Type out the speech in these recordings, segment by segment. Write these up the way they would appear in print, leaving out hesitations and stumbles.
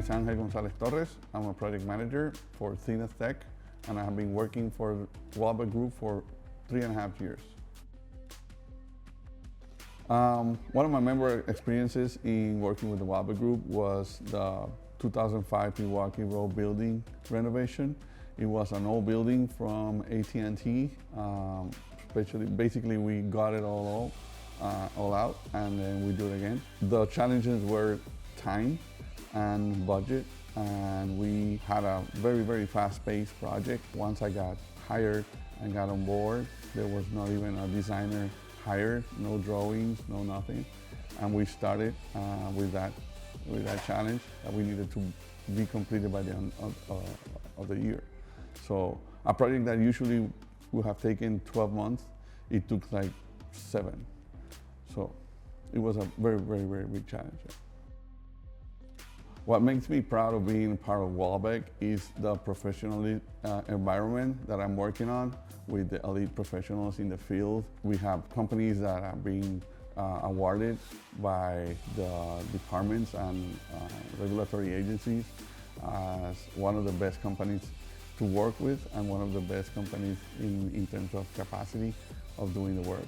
is Angel Gonzalez Torres. I'm a project manager for Thinas Tech, and I have been working for Walbec Group for 3.5 years. One of my memorable experiences in working with the Walbec Group was the 2005 Milwaukee Road building renovation. It was an old building from AT&T. Basically, we got it all out, and then we do it again. The challenges were time and budget, and we had a very, very fast-paced project. Once I got hired and got on board, there was not even a designer hired, no drawings, no nothing. And we started with that challenge that we needed to be completed by the end of the year. So a project that usually would have taken 12 months, it took like 7. So it was a very, very, very big challenge. What makes me proud of being part of Walbec is the professional environment that I'm working on with the elite professionals in the field. We have companies that are being awarded by the departments and regulatory agencies as one of the best companies to work with and one of the best companies in terms of capacity of doing the work.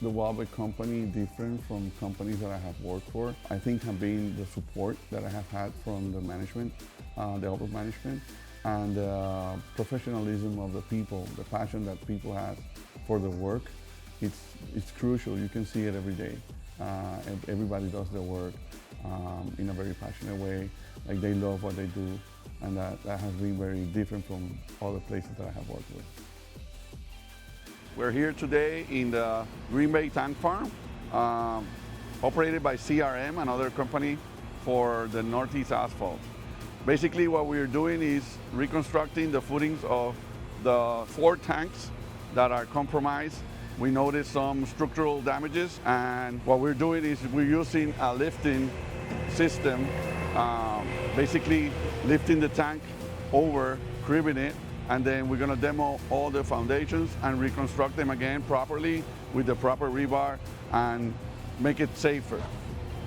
The Walbec company, different from companies that I have worked for, I think have been the support that I have had from the management, the upper management, and the professionalism of the people, the passion that people have for the work. It's crucial. You can see it every day. Everybody does their work in a very passionate way, like they love what they do, and that has been very different from other places that I have worked with. We're here today in the Green Bay Tank Farm, operated by CRM, another company for the Northeast Asphalt. Basically what we're doing is reconstructing the footings of the 4 tanks that are compromised. We noticed some structural damages, and what we're doing is we're using a lifting system, basically lifting the tank over, cribbing it, and then we're going to demo all the foundations and reconstruct them again properly with the proper rebar and make it safer.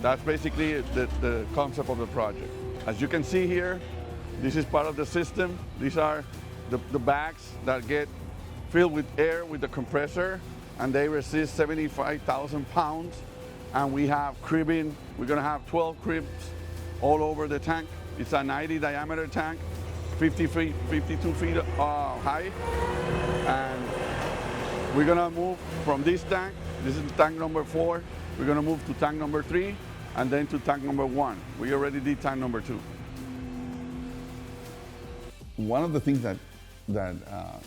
That's basically the concept of the project. As you can see here, this is part of the system. These are the bags that get filled with air with the compressor, and they resist 75,000 pounds. And we have cribbing. We're going to have 12 cribs all over the tank. It's a 90 diameter tank, 52 feet high. And we're going to move from this tank. This is tank number 4. We're going to move to tank number 3, and then to tank number 1. We already did tank number 2. One of the things that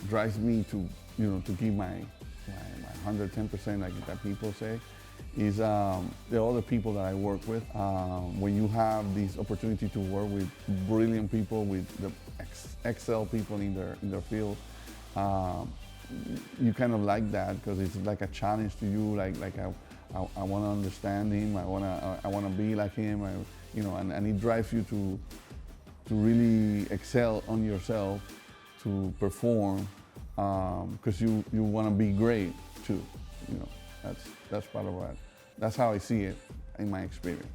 drives me to give my 110%, like that people say, is the other people that I work with. When you have this opportunity to work with brilliant people, with the excel people in their field, you kind of like that because it's like a challenge to you. Like I want to understand him. I want to be like him. And it drives you to really excel on yourself, to perform, because you want to be great too. That's part of what. That's how I see it in my experience.